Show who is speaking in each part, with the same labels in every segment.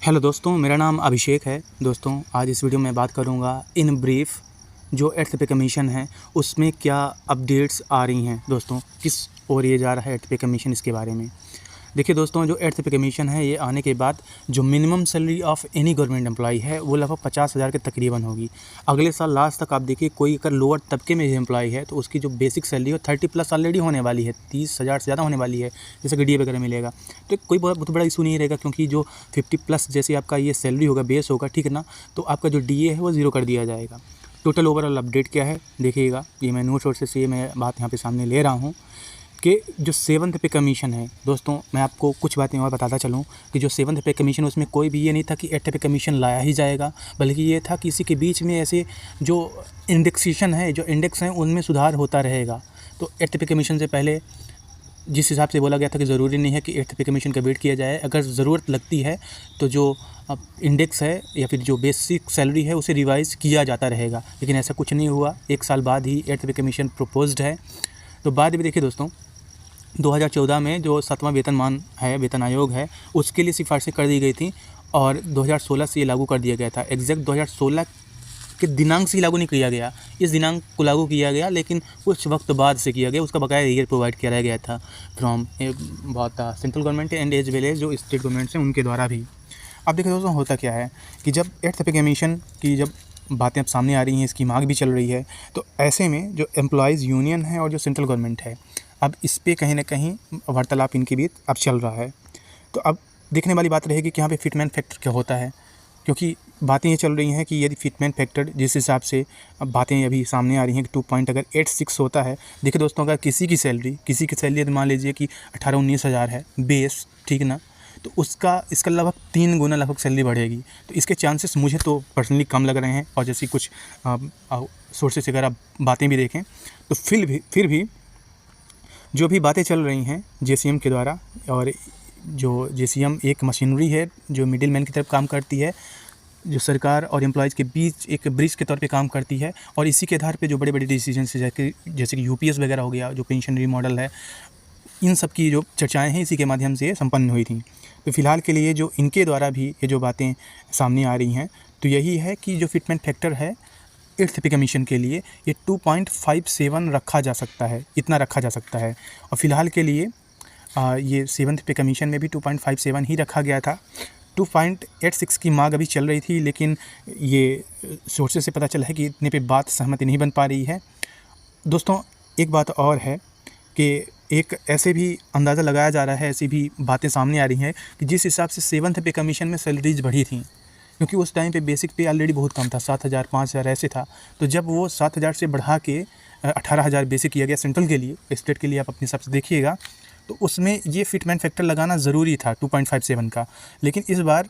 Speaker 1: Hello दोस्तों, मेरा नाम अभिषेक है। दोस्तों, आज इस वीडियो में बात करूंगा इन ब्रीफ जो 8th पे कमीशन है उसमें क्या अपडेट्स आ रही हैं। दोस्तों, किस ओर ये जा रहा है 8th पे कमीशन, इसके बारे में देखिए। दोस्तों, जो 8th पे कमीशन है ये आने के बाद जो minimum salary of any government employee है वो लगभग 50,000 के तकरीबन होगी। अगले साल लास्ट तक आप देखिए, कोई अगर लोअर तबके में एम्प्लॉय है तो उसकी जो बेसिक सैलरी है 30+ ऑलरेडी होने वाली है, 30,000 से ज़्यादा होने वाली है, जैसे कि डीए वगैरह मिलेगा। तो कोई बहुत बड़ा इशू नहीं रहेगा, क्योंकि जो 50+ जैसे आपका ये सैलरी होगा, बेस होगा, ठीक है ना, तो आपका जो डीए है वो ज़ीरो कर दिया जाएगा। टोटल ओवरऑल अपडेट क्या है देखिएगा, ये मैं न्यूज़ सोर्सेस से मैं बात यहाँ पे सामने ले रहा हूँ कि जो 7th पे कमीशन है। दोस्तों, मैं आपको कुछ बातें और बताता चलूँ कि जो 7th पे कमीशन उसमें कोई भी ये नहीं था कि 8th पे कमीशन लाया ही जाएगा, बल्कि ये था कि इसी के बीच में ऐसे जो इंडेक्सेशन है, जो इंडेक्स हैं, उनमें सुधार होता रहेगा। तो 8th पे कमीशन से पहले जिस हिसाब से बोला गया था कि ज़रूरी नहीं है कि 8th पे कमीशन का वेट किया जाए, अगर ज़रूरत लगती है तो जो इंडेक्स है या फिर जो बेसिक सैलरी है उसे रिवाइज़ किया जाता रहेगा, लेकिन ऐसा कुछ नहीं हुआ। 1 साल बाद ही 8th पे कमीशन प्रपोज्ड है। तो बाद में देखिए दोस्तों, 2014 में जो 7वां वेतनमान है, वेतन आयोग है, उसके लिए सिफारिशें कर दी गई थी और 2016 से ये लागू कर दिया गया था। एग्जैक्ट 2016 के दिनांक से ही लागू नहीं किया गया, इस दिनांक को लागू किया गया, लेकिन कुछ वक्त बाद से किया गया। उसका बकाया ईयर प्रोवाइड किया गया था फ्रॉम बहुत central government and as well as जो स्टेट गवर्नमेंट हैं उनके द्वारा भी। अब देखिए दोस्तों, होता क्या है कि जब 8th पे कमीशन की जब बातें अब सामने आ रही हैं, इसकी मांग भी चल रही है, तो ऐसे में जो एम्प्लॉयज़ यूनियन है और जो सेंट्रल गवर्नमेंट है, अब इस पे कहीं न कहीं वार्तालाप इनके बीच अब चल रहा है। तो अब देखने वाली बात रहेगी कि यहाँ पे फिटमेंट फैक्टर क्या होता है, क्योंकि बातें ये चल रही हैं कि यदि फिटमेंट फैक्टर जिस हिसाब से अब बातें अभी सामने आ रही हैं कि 2.86 होता है। देखिए दोस्तों, अगर किसी की सैलरी मान लीजिए कि 18-19 हज़ार है बेस, ठीक ना, तो इसका लगभग 3 गुना लगभग सैलरी बढ़ेगी। तो इसके चांसेस मुझे तो पर्सनली कम लग रहे हैं, और जैसी कुछ सोर्सेस से अगर आप बातें भी देखें तो फिर भी जो भी बातें चल रही हैं जेसीएम के द्वारा, और जो जेसीएम एक मशीनरी है जो मिडिल मैन की तरफ काम करती है, जो सरकार और एम्प्लॉयज़ के बीच एक ब्रिज के तौर पे काम करती है, और इसी के आधार पे जो बड़े-बड़े डिसीजन जैसे कि यूपीएस वगैरह हो गया, जो पेंशन मॉडल है, इन सब की जो चर्चाएँ हैं इसी के माध्यम से संपन्न हुई थी। तो फिलहाल के लिए जो इनके द्वारा भी ये जो बातें सामने आ रही हैं, तो यही है कि जो फिटमेंट फैक्टर है 8th पे कमीशन के लिए ये 2.57 रखा जा सकता है, इतना रखा जा सकता है। और फिलहाल के लिए ये 7th पे कमीशन में भी 2.57 ही रखा गया था। 2.86 की मांग अभी चल रही थी, लेकिन ये सोर्सेस से पता चला है कि इतने पे बात सहमति नहीं बन पा रही है। दोस्तों, एक बात और है कि एक ऐसे भी अंदाज़ा लगाया जा रहा है, ऐसी भी बातें सामने आ रही हैं कि जिस हिसाब से 7th पे कमीशन में सैलरीज बढ़ी थी, क्योंकि उस टाइम पे बेसिक पे ऑलरेडी बहुत कम था, 7,000 5,000 ऐसे था। तो जब वो 7,000 से बढ़ा के 18,000 बेसिक किया गया सेंट्रल के लिए, स्टेट के लिए आप अपने हिसाब से देखिएगा, तो उसमें ये फिटमेंट फैक्टर लगाना ज़रूरी था 2.57 का। लेकिन इस बार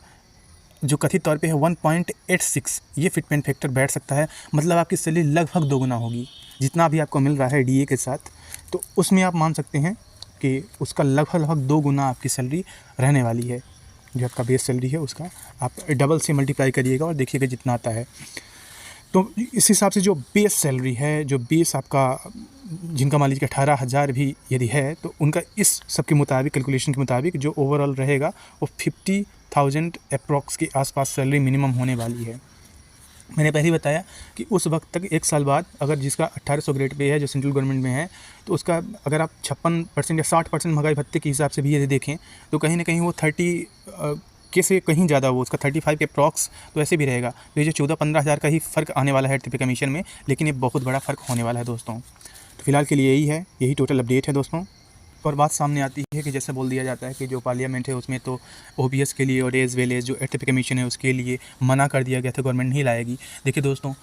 Speaker 1: जो कथित तौर पे है 1.86 ये फिटमेंट फैक्टर बैठ सकता है, मतलब आपकी सैलरी लगभग दोगुना होगी। जितना भी आपको मिल रहा है डीए के साथ, तो उसमें आप मान सकते हैं कि उसका लगभग 2 गुना आपकी सैलरी रहने वाली है। जो आपका बेस सैलरी है उसका आप डबल से मल्टीप्लाई करिएगा और देखिएगा जितना आता है। तो इस हिसाब से जो बेस सैलरी है, जो बेस आपका जिनका मान लीजिए 18,000 भी यदि है, तो उनका इस सब के मुताबिक, कैलकुलेशन के मुताबिक जो ओवरऑल रहेगा वो 50,000 अप्रॉक्स के आसपास सैलरी मिनिमम होने वाली है। मैंने पहले ही बताया कि उस वक्त तक 1 साल बाद अगर जिसका 1800 ग्रेड पे है, जो सेंट्रल गवर्नमेंट में है, तो उसका अगर आप 56% या 60% महंगाई भत्ते के हिसाब से भी यदि देखें, तो कहीं ना कहीं वो 30 के से कहीं ज़्यादा, वो उसका 35 के अप्रॉक्स तो ऐसे भी रहेगा। तो ये जो 14-15 हज़ार का ही फ़र्क आने वाला है 8th पे कमीशन में, लेकिन ये बहुत बड़ा फ़र्क होने वाला है दोस्तों। तो फिलहाल के लिए यही टोटल अपडेट है दोस्तों। और बात सामने आती है कि जैसे बोल दिया जाता है कि जो पार्लियामेंट है उसमें तो ओपीएस के लिए और एज वेल एज जो 8th पे कमीशन है उसके लिए मना कर दिया गया था, गवर्नमेंट नहीं लाएगी। देखिए दोस्तों,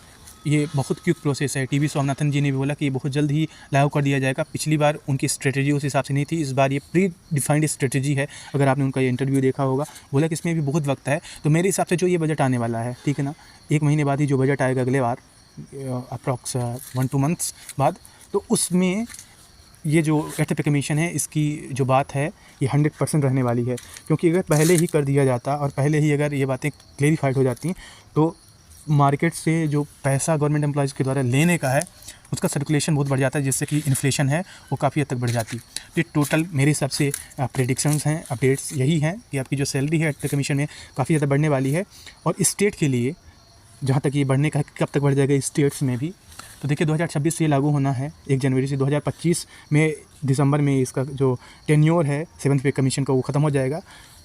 Speaker 1: ये बहुत क्विक प्रोसेस है। टीवी स्वामीनाथन जी ने भी बोला कि ये बहुत जल्द ही लागू कर दिया जाएगा। पिछली बार उनकी स्ट्रेटजी उस हिसाब से नहीं थी, इस बार ये प्री डिफाइंड स्ट्रेटजी है। अगर आपने उनका ये इंटरव्यू देखा होगा, बोला कि इसमें भी बहुत वक्त है। तो मेरे हिसाब से जो ये बजट आने वाला है, ठीक है ना, 1 महीने बाद ही जो बजट आएगा अगले बार, अप्रॉक्स 1-2 मंथ्स बाद, तो उसमें ये जो 8th पे कमीशन है इसकी जो बात है ये 100% रहने वाली है। क्योंकि अगर पहले ही कर दिया जाता और पहले ही अगर ये बातें क्लेरिफाइड हो जाती तो मार्केट से जो पैसा गवर्नमेंट एम्प्लॉयज़ के द्वारा लेने का है उसका सर्कुलेशन बहुत बढ़ जाता है, जिससे कि इन्फ्लेशन है वो काफ़ी हद तक बढ़ जाती। तो टोटल मेरे हिसाब से प्रेडिक्शंस हैं, अपडेट्स यही हैं कि आपकी जो सैलरी है एट पे कमीशन में काफ़ी ज़्यादा बढ़ने वाली है। और स्टेट के लिए जहाँ तक ये बढ़ने का कब तक बढ़ जाएगा स्टेट्स में भी, तो देखिए 2026 से लागू होना है 1 जनवरी से। 2025 में दिसंबर में इसका जो टेन्योर है 7th पे कमीशन का वो ख़त्म हो जाएगा।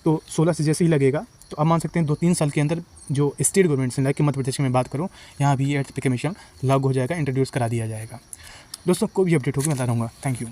Speaker 1: तो 16 से जैसे ही लगेगा तो आप मान सकते हैं 2-3 साल के अंदर जो स्टेट गवर्नमेंट्स हैं, लाइक कि मध्य प्रदेश की मैं बात करूँ, यहाँ भी ये 8th पे कमीशन लागू हो जाएगा, इंट्रोड्यूस करा दिया जाएगा। दोस्तों कोई भी अपडेट होगी मैं बता रहूँगा। Thank you.